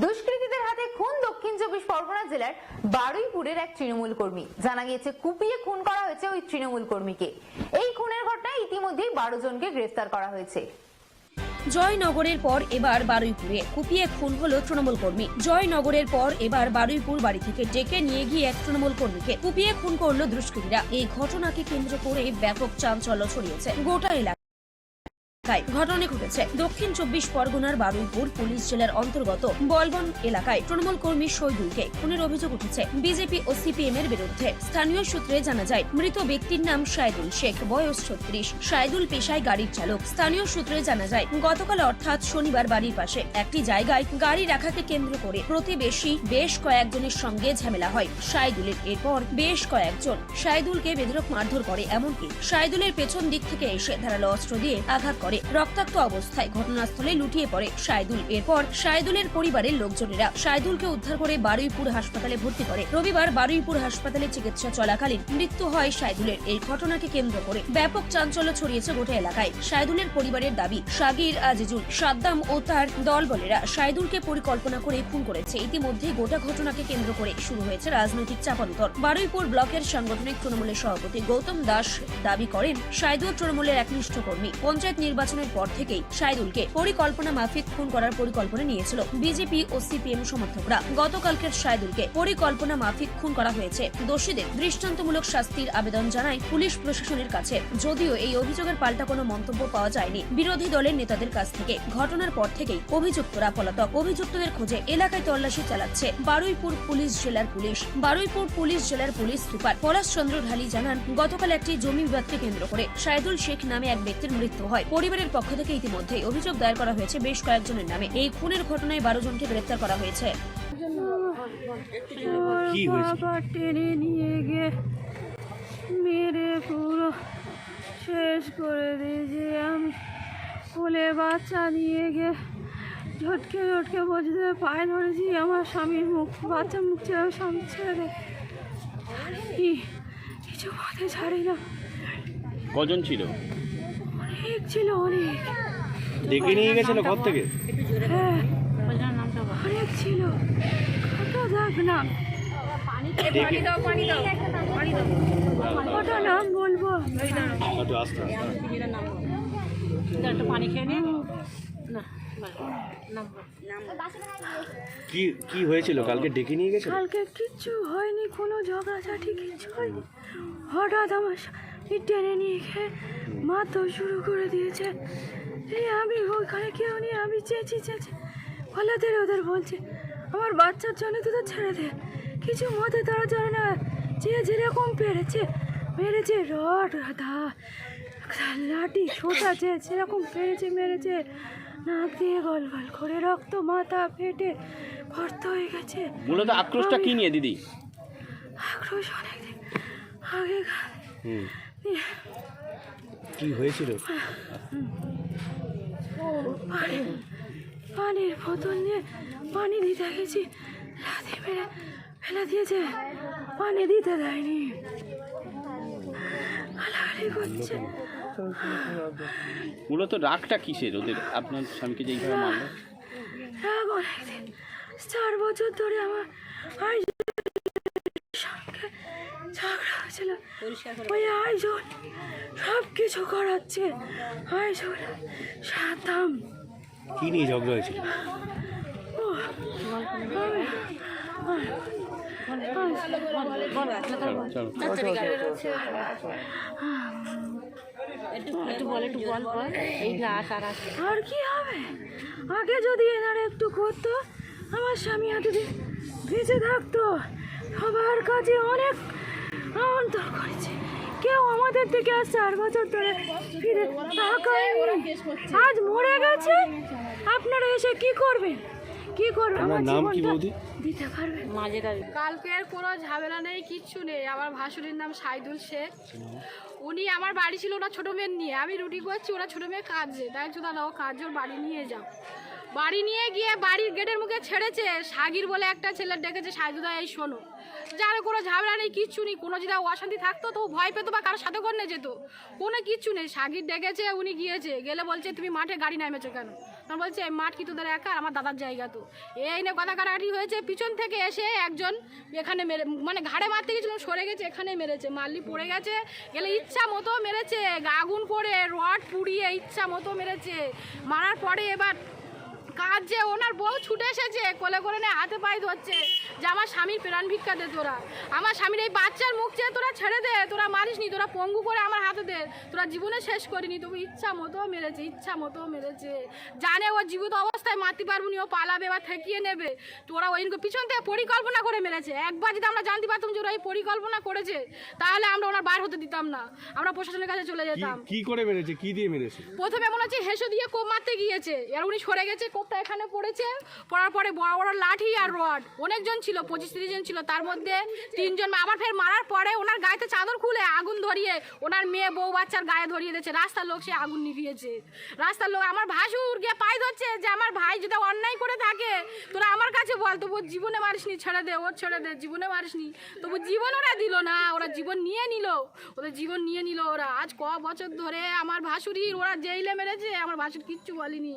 দুষ্কৃতীদের হাতে খুন দক্ষিণ চব্বিশ পরগনা জেলার বারুইপুরের এক তৃণমূল কর্মী। জানা গিয়েছে কুপিয়ে খুন করা হয়েছে ওই তৃণমূল কর্মীকে। এই খুনের ঘটনায় ইতিমধ্যেই 12 জনকে গ্রেফতার করা হয়েছে। জয়নগরের পর এবার বারুইপুরে কুপিয়ে খুন হলো তৃণমূল কর্মী। জয়নগরের পর এবার বারুইপুর বাড়ি থেকে ডেকে নিয়ে গিয়ে এক তৃণমূল কর্মীকে কুপিয়ে খুন করলো দুষ্কৃতীরা। এই ঘটনাকে কেন্দ্র করে ব্যাপক চাঞ্চল্য ছড়িয়েছে গোটা এলাকায়। ঘটনা ঘটেছে দক্ষিণ চব্বিশ পরগনার বারুইপুর পুলিশ জেলার অন্তর্গত বলবন এলাকায়। তৃণমূল কর্মী শহীদুলকে খুনের অভিযোগ উঠেছে বিজেপি ও সিপিএম এর বিরুদ্ধে। স্থানীয় সূত্রে জানা যায় মৃত ব্যক্তির নাম শাহিদুল শেখ, বয়স 36। শাহিদুল পেশায় গাড়ির চালক। স্থানীয় সূত্রে জানা যায় গতকাল অর্থাৎ শনিবার বাড়ির পাশে একটি জায়গায় গাড়ি রাখাকে কেন্দ্র করে প্রতিবেশী বেশ কয়েকজনের সঙ্গে ঝামেলা হয় শাহিদুলের। এরপর বেশ কয়েকজন শাহিদুলকে বেধড়ক মারধর করে, এমনকি শাহিদুলের পেছন দিক থেকে এসে ধারালো অস্ত্র দিয়ে আঘাত করে। রক্তাক্ত অবস্থায় ঘটনাস্থলে লুটিয়ে পড়ে শাহিদুল। এরপর শাহিদুলের পরিবারের লোকজনেরা শাহিদুলকে উদ্ধার করে বারুইপুর হাসপাতালে ভর্তি করে। রবিবার বারুইপুর হাসপাতালে চিকিৎসা চলাকালীন মৃত্যু হয় শাহিদুলের। এই ঘটনাকে কেন্দ্র করে ব্যাপক চাঞ্চল্য ছড়িয়েছে গোটা এলাকায়। শাহিদুলের পরিবারের দাবি সাগির, আজিজুল, সাদ্দাম ও তার দলবলেরা শাহিদুলকে পরিকল্পনা করে খুন করেছে। ইতিমধ্যে গোটা ঘটনাকে কেন্দ্র করে শুরু হয়েছে রাজনৈতিক চাপান্তর। বারুইপুর ব্লকের সাংগঠনিক তৃণমূলের সভাপতি গৌতম দাস দাবি করেন শাহিদুল তৃণমূলের একনিষ্ঠ কর্মী। পঞ্চায়েত নির্বাচনের পর থেকেই শাহিদুলকে পরিকল্পনা মাফিক খুন করার পরিকল্পনা নিয়েছিল বিজেপি ও সিপিএম সমর্থকরা। গতকালকের শাহিদুলকে পরিকল্পনা মাফিক খুন করা হয়েছে। দোষীদের দৃষ্টান্তমূলক শাস্তির আবেদন জানায় পুলিশ প্রশাসনের কাছে। যদিও এই অভিযোগের পাল্টা কোনো মন্তব্য পাওয়া যায়নি বিরোধী দলের নেতাদের কাছ থেকে। ঘটনার পর থেকেই অভিযুক্তরা পলাতক। অভিযুক্তদের খোঁজে এলাকায় তল্লাশি চালাচ্ছে বারুইপুর পুলিশ জেলার পুলিশ। বারুইপুর পুলিশ জেলার পুলিশ সুপার পলাশ চন্দ্র ঢালি জানান গতকাল একটি জমি বিবাদকে কেন্দ্র করে শাহিদুল শেখ নামে এক ব্যক্তির মৃত্যু হয়। পরিবারের পক্ষ থেকে ইতিমধ্যে অভিযোগ দায়ের করা হয়েছে বেশ কয়েকজনের নামে। এই খুনের ঘটনায় 12 জনকে গ্রেফতার করা হয়েছে। কি হয়েছে? টেনে নিয়ে গিয়ে মেরে পুরো শেষ করে দিয়েছে। আমি কোলে বাচ্চা নিয়ে গিয়ে ঝটকে ঝটকে বসে পায়ে ধরেছি। আমার স্বামীর মুখ, বাচ্চা মুখ ছেড়ে স্বামী ছেড়ে দেয়, কিছু মাথায় ছাড়ি না। কজন ছিল? অনেক ছিল, অনেক। ডেকে নিয়ে গেছিল ঘর থেকে? হ্যাঁ, অনেক ছিল। কত দেখ না, কত নাম বলবো। একটু পানি খেয়ে নিয়ে। কি হয়েছিল কালকে? ডেকে নিয়ে গেছে? কালকে কিচ্ছু হয়নি, কোনো ঝগড়াঝাটি কিচ্ছু হয়নি। হঠাৎ আমার টেনে নিয়ে খেয়ে মারধর শুরু করে দিয়েছে। এই আমি ওখানে কেউ নেই, আমি চেয়েছি ফলাদের ওদের বলছে আমার বাচ্চার জন্য তো ছেড়ে দে, কিছু মতে তারা জানে না। যেরকম মেরেছে রড লাঠি সোটাছে, সেরকম মেরেছে। নাক দিয়ে গল করে রক্ত, মাথা ফেটে ভর্ত হয়ে গেছে। মূলত আক্রোশটা কি নিয়ে দিদি? আক্রোশ অনেকদিন আগে। কি হয়েছিল? পানির বোতল নিয়ে পানি দিতে গেছি, লাথি মেরে ফেলে দিয়েছে, পানি দিতে দেয়নি। গালাগালি করছে। মূলত রাগটা কিসের ওদের? আপনার স্বামীকে যে এইভাবে মারলো? রাগ অনেকদিন, 4 বছর ধরে আমার সঙ্গে ঝগড়া হয়েছিল। ওই আইজল সব কিছু করাচ্ছে। আইজল, সাদ্দাম। কি নিয়ে ঝগড়া হয়েছিল? আর কি হবে? আগে যদি এনারা একটু করতো, আমার স্বামী হাতে বেঁচে থাকতো। সবার কাছে অনেক অন্তর করেছে, কেউ আমাদের থেকে আজ 4 বছর ধরে ফিরে তাকায়নি। আজ মরে গেছে, আপনারা এসে কি করবেন? আমার নাম কি বৌদি? দিতে পারবেন? কালকের কোনো ঝামেলা নেই, কিচ্ছু নেই। আমার ভাসুরের নাম শাহিদুল শেখ। উনি আমার বাড়ি ছিল ওনার ছোটো মেয়ের নিয়ে। আমি রুটি করছি, ওরা ছোটো মেয়ে কাঁদছে। তাই দাদা ও কাজের বাড়ি নিয়ে যাও। বাড়ি নিয়ে গিয়ে বাড়ির গেটের মুখে ছেড়েছে। সাগির বলে একটা ছেলে ডেকেছে, শাহিদুদা এই শোনো। যার কোনো ঝামেলা নেই, কিচ্ছু নেই। কোনো যদি অশান্তি থাকতো তো ভয় পেতো বা কারোর সাথে করে যেত, কোনো কিচ্ছু নেই। সাগির ডেকেছে, উনি গিয়েছে, গেলে বলছে তুমি মাঠে গাড়ি নামেছো কেন? তখন বলছে এই মাঠ কি তোদের একা, আমার দাদার জায়গা তো। এই নিয়ে কথা কাটাকাটি হয়েছে, পিছন থেকে এসে একজন এখানে মেরে, মানে ঘাড়ে মারতে গেছিলাম, সরে গেছে, এখানে মেরেছে, মারলি পড়ে গেছে, গেলে ইচ্ছা মতো মেরেছে, আগুন পড়ে রড পুড়িয়ে ইচ্ছা মতো মেরেছে। মারার পরে এবার কাজ যে ওনার বউ ছুটে এসেছে, কোলে করে নিয়ে হাতে পায়ে ধরছে যে আমার স্বামীর প্রাণ ভিক্ষা দে, তোরা আমার স্বামীর এই বাচ্চার মুখ চেয়ে তোরা ছেড়ে দে, তোরা মারিসনি, তোরা পঙ্গু করে আমার হাতে দে, তোরা জীবনে শেষ করিনি। তবু ইচ্ছা মতো মেরেছে, ইচ্ছা মতো মেরেছে, জানে ও জীবিত অবস্থায় মারতে পারবো নি, ও পালাবে বা ঠেকিয়ে নেবে, তোরা ওই পিছন থেকে পরিকল্পনা করে মেরেছে। একবার যদি আমরা জানতে পারতাম যে ওরা এই পরিকল্পনা করেছে, তাহলে আমরা ওনার বার হতে দিতাম না, আমরা প্রশাসনের কাছে চলে যেতাম। কি করে মেরেছে, কি দিয়ে মেরেছে? প্রথমে মনে হচ্ছে হেসো দিয়ে কোপ মারতে গিয়েছে, এবার উনি সরে গেছে, কোপটা এখানে পড়েছে, পড়ার পরে বড় বড় লাঠি আর রড, অনেকজন ছিল, 25-30 জন ছিল, তার মধ্যে 3 জন আবার ফের মারার পরে ওনার গায়েতে চাদর খুলে আগুন ধরিয়ে ওনার মেয়ে বউ বাচ্চার গায়ে ধরিয়ে দিয়েছে। রাস্তার লোক সে আগুন নিভিয়েছে, রাস্তার লোক আমার ভাসুর গিয়ে পায়ে ধরছে যে আমার ভাই যদি অন্যায় করে থাকে তোরা আমার কাছে বল, তবু জীবনে মারিসনি, ছেড়ে দে, ওর ছেড়ে দে, জীবনে মারিসনি। তবু জীবন ওরা দিল না, ওরা জীবন নিয়ে নিল, ওদের জীবন নিয়ে নিল ওরা। আজ ক বছর ধরে আমার ভাসুরির ওরা জেইলে মেরেছে, আমার ভাসুর কিচ্ছু বলেনি।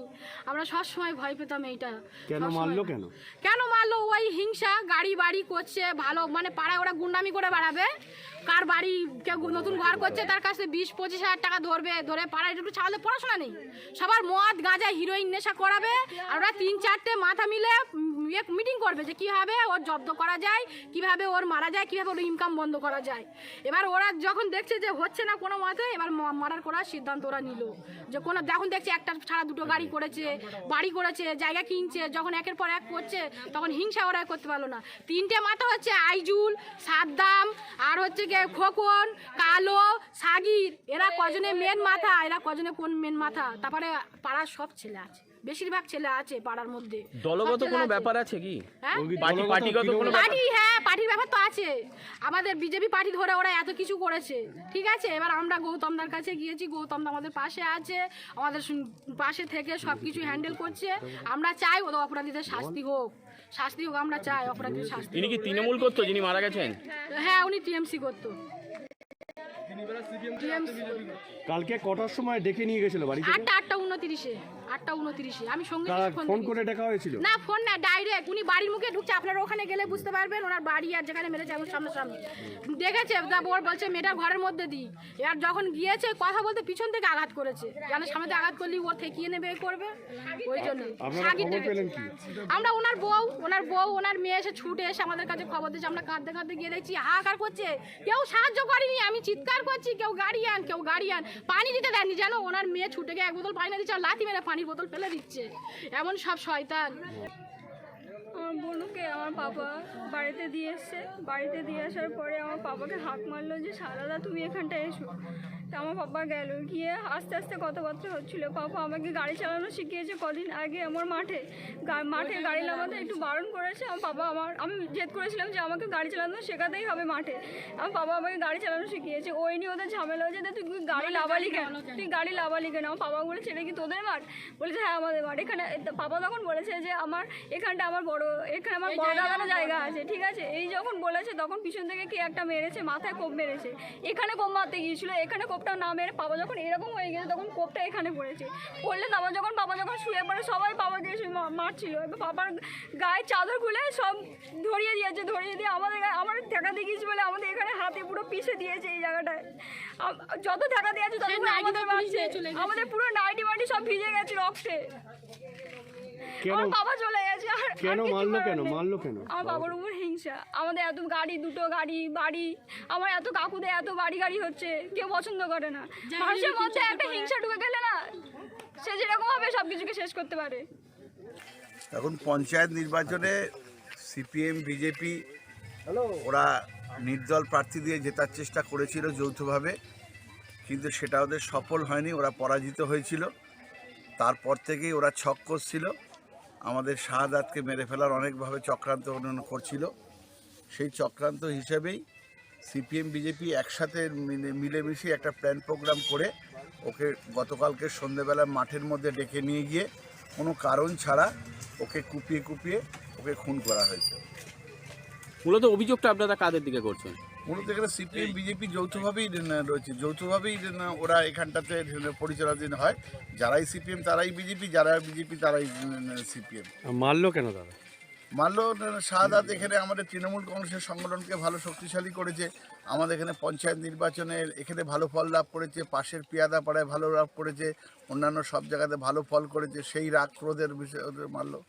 আমরা সবসময় ভয় পেতাম এইটা। কেন সবসময়। মারলো কেন? কেন মারলো? ওই হিংসা, গাড়ি বাড়ি করছে ভালো, মানে পাড়ায় ওরা গুন্ডামি করে বেড়াবে, কার বাড়ি কেউ নতুন ঘর করছে তার কাছে 20-25 হাজার টাকা ধরবে, ধরে পাড়ায় একটু ছাড়লে পড়াশোনা নেই, সবার মদ গাঁজা হিরোইন নেশা করাবে, আর ওরা 3-4টে মাথা মিলে মিটিং করবে যে কীভাবে ওর জব্দ করা যায়, কিভাবে ওর মারা যায়, কীভাবে ওর ইনকাম বন্ধ করা যায়। এবার ওরা যখন দেখছে যে হচ্ছে না কোনো মতে, এবার মার্ডার করার সিদ্ধান্ত ওরা নিল। যে কোনো যখন দেখছে একটা ছাড়া 2টো গাড়ি করেছে, বাড়ি করেছে, জায়গা কিনছে, যখন একের পর এক করছে তখন হিংসা ওরা করতে পারলো না। 3টে মাথা হচ্ছে আইজুল, সাদ্দাম, আর হচ্ছে খোকন, কালো, সাগির, এরা কজনে মেন মাথা, এরা কজনে কোন মেন মাথা। তারপরে পাড়ার সব ছেলে আছে, বেশিরভাগ ছেলে আছে পাড়ার মধ্যে। দলগত কোনো ব্যাপার আছে কি? হ্যাঁ পার্টিগত কোনো পার্টি, হ্যাঁ পার্টির ব্যাপার তো আছে। আমাদের বিজেপি পার্টি ধরে ওরা এত কিছু করেছে, ঠিক আছে। এবার আমরা গৌতমদার কাছে গিয়েছি, গৌতমদা আমাদের পাশে আছে, আমাদের পাশে থেকে সব কিছু হ্যান্ডেল করছে। আমরা চাই ওদের অপরাধীদের শাস্তি হোক, শাস্তি হোক, আমরা চাই অপরাধীদের শাস্তি। তিনি কি তৃণমূল করতো যিনি মারা গেছেন? হ্যাঁ উনি টিএমসি করতো। কালকে কটার সময় ডেকে নিয়ে গেছিল বাড়ি থেকে? 8টা 29 আমি সঙ্গে ফোন করে ডাকা হয়েছিল? না, ফোন না, ডাইরেক্ট উনি বাড়ির মুখে ঢুকছে। আপনারা ওখানে গেলে বুঝতে পারবেন ওনার বাড়ি আর যেখানে মেরেছে আমার সামনাসামনি দেখেছে। ওর বলছে মেয়েটার ঘরের মধ্যে দিই, এবার যখন গিয়েছে কথা বলতে পিছন থেকে আঘাত করেছে, জানে সামনে আঘাত করলে ও ঠেকিয়ে নেবে করবে, ওই জন্য। আমরা ওনার বউ ওনার মেয়ে এসে ছুটে এসে আমাদের কাছে খবর দিয়েছে। আমরা কাঁদতে কাঁদতে গিয়ে দেখছি হাহাকার করছে, কেউ সাহায্য করেনি। আমি চিৎকার করছি কেউ গাড়ি আন, পানি দিতে দেননি, জানো ওনার মেয়ে ছুটে গিয়ে 1 বোতল পানি না দিচ্ছে, আর লাথি মেরে পানির বোতল ফেলে দিচ্ছে। এমন সব শয়তান। আমার বোনকে আমার পাপা বাড়িতে দিয়ে এসছে, বাড়িতে দিয়ে আসার পরে আমার পাপাকে হাঁক মারলো যে সারাদা তুমি এখানটায় এসো। তা আমার পাপা গেল, গিয়ে আস্তে আস্তে কথাবার্তা হচ্ছিল। পাপা আমাকে গাড়ি চালানো শিখিয়েছে কদিন আগে, আমার মাঠে গাড়ি নামাতে একটু বারণ করেছে। আমার পাপা আমি জেদ করেছিলাম যে আমাকে গাড়ি চালানো শেখাতেই হবে মাঠে। আমার পাপা আমাকে গাড়ি চালানো শিখিয়েছে। ওই নিয়ে ওদের ঝামেলা হয়েছে, তুই গাড়ি লাভালি কেন, আমার পাপা বলেছে এটা কি তোদের মাঠ? বলেছে হ্যাঁ আমাদের মাঠ। এখানে পাপা তখন বলেছে যে এখানে আমার বড় দাদারও জায়গা আছে, ঠিক আছে। এই যখন বলেছে তখন পিছন থেকে কে একটা মেরেছে, মাথায় কোপ মেরেছে। এখানে কোপ মারতে গিয়েছিল, এখানে কোপটা না মেরে পাপা যখন এরকম হয়ে গেছে তখন কোপটা এখানে পড়েছে। পড়লে পাপা যখন শুয়ে পড়ে সবাই পাপাকে এসে মারছিল। এবার পাপার গায়ে চাদর খুলে সব ধরিয়ে দিয়ে আমার ঠেকা দিয়ে গিয়েছে বলে আমাদের এখানে হাতে পুরো পিষে দিয়েছে। এই জায়গাটায় যত ঠেকা দিয়েছে তত আমাদের মারছে, আমাদের পুরো নাইটি মাটি সব ভিজে গেছে রক্তে। আমার বাবা চলে গেছে। কেন মারলো কেন? আমার বাবার উপর হিংসা। আমাদের এত গাড়ি, 2টো গাড়ি, বাড়ি, আমার এত কাকুদের এত বাড়ি হচ্ছে, কেউ পছন্দ করে না। মানুষের মধ্যে একটা হিংসা ঢুকে গেলে না, সে যেরকম হবে সবকিছুকে শেষ করতে পারে। এখন পঞ্চায়েত নির্বাচনে সিপিএম বিজেপি ওরা নির্দল প্রার্থী দিয়ে জেতার চেষ্টা করেছিল যৌথভাবে, কিন্তু সেটা ওদের সফল হয়নি, ওরা পরাজিত হয়েছিল। তারপর থেকেই ওরা ছক করছিল, আমাদের শাহাদাতকে মেরে ফেলার অনেকভাবে চক্রান্ত করছিল। সেই চক্রান্ত হিসেবেই সিপিএম বিজেপি একসাথে মিলেমিশে একটা প্ল্যান প্রোগ্রাম করে ওকে গতকালকে সন্ধ্যেবেলা মাঠের মধ্যে ডেকে নিয়ে গিয়ে কোনো কারণ ছাড়া ওকে কুপিয়ে ওকে খুন করা হয়েছে। মূলত অভিযোগটা আপনারা কাদের দিকে করছেন? মূলত এখানে সিপিএম বিজেপি যৌথভাবেই রয়েছে, যৌথভাবেই ওরা এখানটাতে পরিচালনাধীন হয়। যারাই সিপিএম তারাই বিজেপি, যারা বিজেপি তারাই সিপিএম। মারলো কেন তারা? মানলো শাহাদাত এখানে আমাদের তৃণমূল কংগ্রেসের সংগঠনকে ভালো শক্তিশালী করেছে। আমাদের এখানে পঞ্চায়েত নির্বাচনে এখানে ভালো ফল লাভ করেছে, পাশের পিয়াদাপাড়ায় ভালো লাভ করেছে, অন্যান্য সব জায়গাতে ভালো ফল করেছে, সেই রাগ ক্রোধের বিষয়ে ওদের মারলো।